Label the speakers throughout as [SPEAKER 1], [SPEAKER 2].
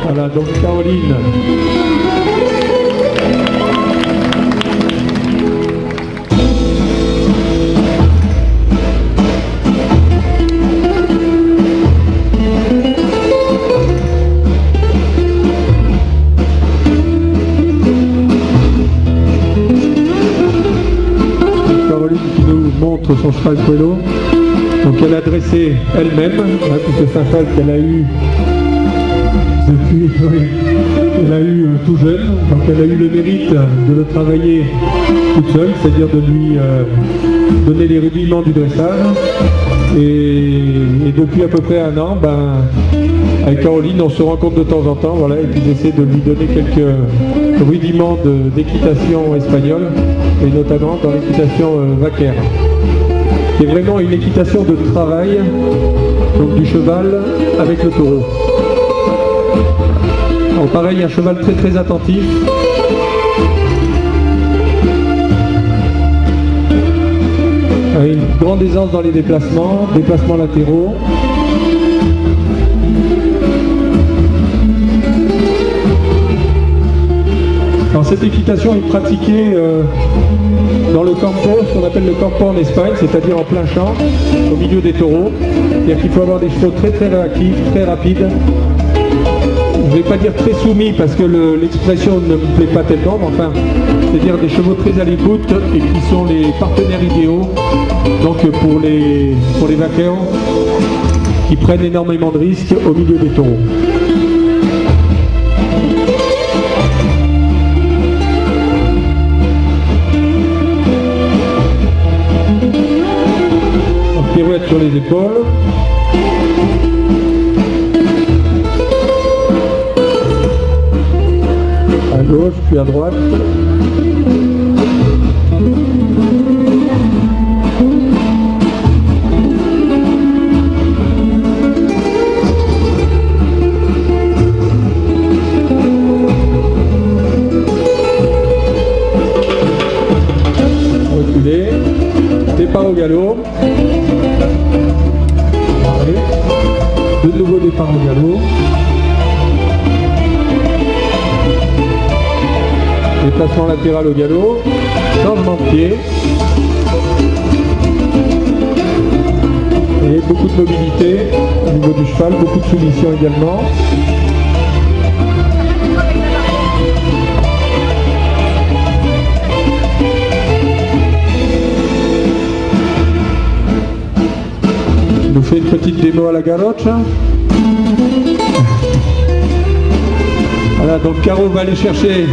[SPEAKER 1] Voilà, donc Caroline. Caroline qui nous montre son cheval Quello. Donc elle a dressé elle-même, puisque c'est un cheval qu'elle a eu depuis, oui, elle a eu tout jeune, donc elle a eu le mérite de le travailler toute seule, c'est-à-dire de lui donner les rudiments du dressage. Et depuis à peu près un an, avec Caroline, on se rencontre de temps en temps, voilà, et puis j'essaie de lui donner quelques rudiments d'équitation espagnole, et notamment dans l'équitation vaquère, qui est vraiment une équitation de travail, donc du cheval avec le taureau. Alors pareil, un cheval très très attentif. Avec une grande aisance dans les déplacements latéraux. Alors cette équitation est pratiquée dans le campo, ce qu'on appelle le campo en Espagne, c'est-à-dire en plein champ, au milieu des taureaux. C'est-à-dire qu'il faut avoir des chevaux très très réactifs, très rapides. Je ne vais pas dire très soumis parce que l'expression ne me plaît pas tellement, mais enfin, c'est-à-dire des chevaux très à l'écoute et qui sont les partenaires idéaux donc pour les vaqueurs qui prennent énormément de risques au milieu des taureaux. Donc, pirouette sur les épaules. À gauche, puis à droite. Reculer. Départ au galop. Allez. De nouveau départ au galop. Déplacement latéral au galop, changement de pied et beaucoup de mobilité au niveau du cheval, beaucoup de soumission également. Il nous fait une petite démo à la garoche. Voilà, donc Caro va aller chercher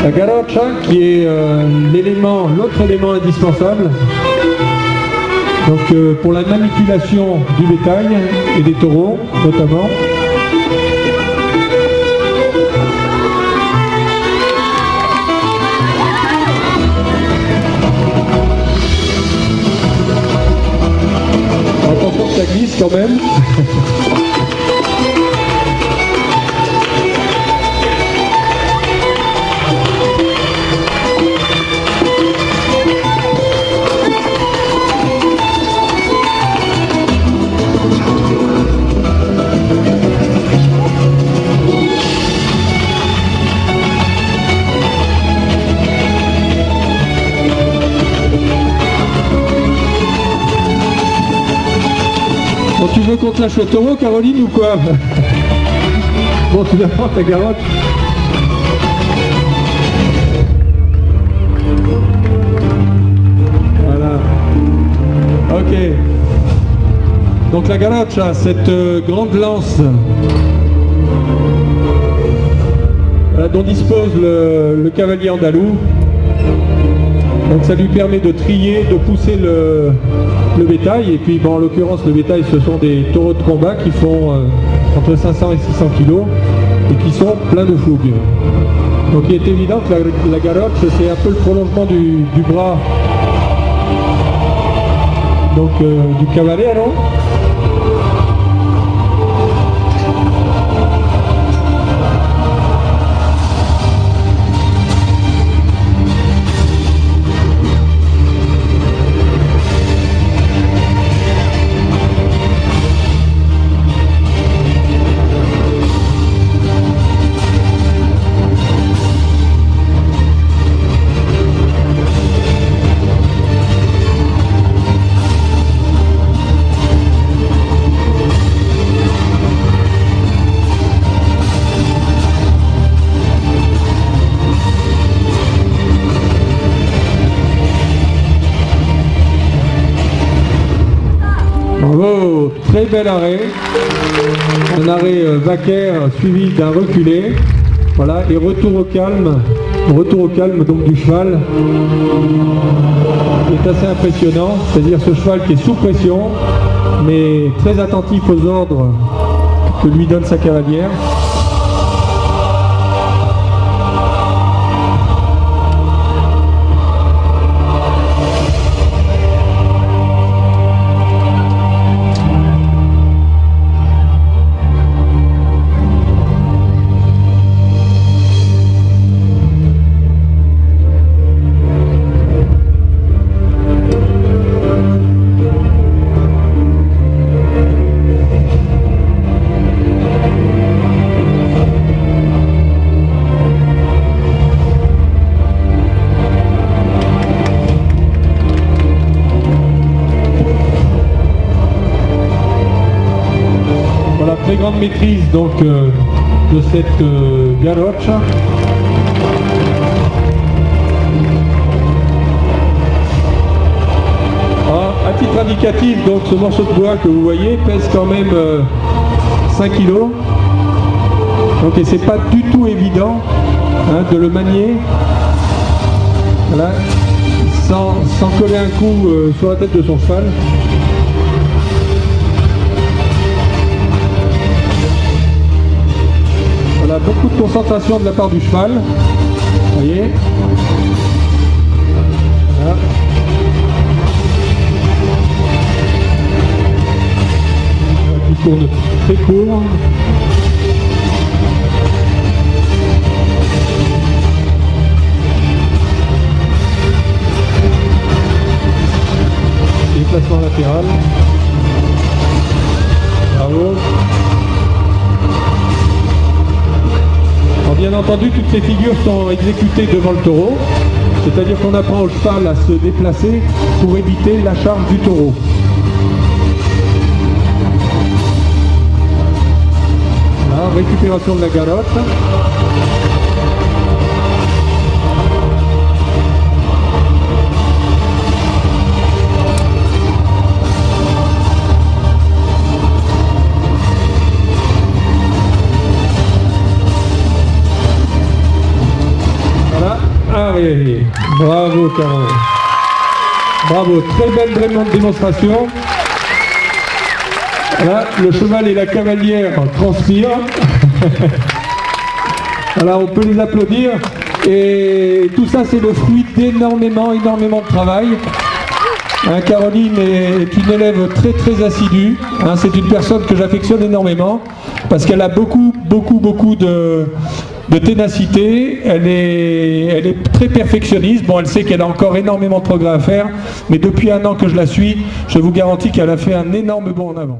[SPEAKER 1] la garocha qui est l'autre élément indispensable donc, pour la manipulation du bétail et des taureaux notamment. Attention que ça glisse quand même. Bon, tu veux qu'on te lâche le taureau, Caroline, ou quoi? Bon, tu vas prendre ta garotte. Voilà. Ok. Donc la garocha, cette grande lance dont dispose le cavalier andalou. Donc ça lui permet de trier, de pousser le bétail, et puis bon, en l'occurrence le bétail ce sont des taureaux de combat qui font entre 500 et 600 kg et qui sont pleins de fougue. Donc il est évident que la garoche c'est un peu le prolongement du bras donc du cavalier, non? très bel arrêt. Un arrêt vaquaire suivi d'un reculé. Voilà, et retour au calme donc du cheval est assez impressionnant, c'est-à-dire ce cheval qui est sous pression, mais très attentif aux ordres que lui donne sa cavalière. Très grande maîtrise donc de cette garrocha. À titre indicatif, donc ce morceau de bois que vous voyez pèse quand même 5 kg. Donc et c'est pas du tout évident de le manier. Voilà, sans coller un coup sur la tête de son cheval. Voilà, beaucoup de concentration de la part du cheval. Vous voyez. Voilà. Il tourne très court. Déplacement latéral. Bravo. Bien entendu, toutes ces figures sont exécutées devant le taureau, c'est-à-dire qu'on apprend au cheval à se déplacer pour éviter la charge du taureau. Voilà, récupération de la garrotte. Allez, bravo Caron. Bravo, très belle démonstration. Là, le cheval et la cavalière transpirent. Alors on peut les applaudir. Et tout ça c'est le fruit d'énormément de travail. Caroline est une élève très assidue. C'est une personne que j'affectionne énormément parce qu'elle a beaucoup de ténacité, elle est très perfectionniste. Bon, elle sait qu'elle a encore énormément de progrès à faire, mais depuis un an que je la suis, je vous garantis qu'elle a fait un énorme bond en avant.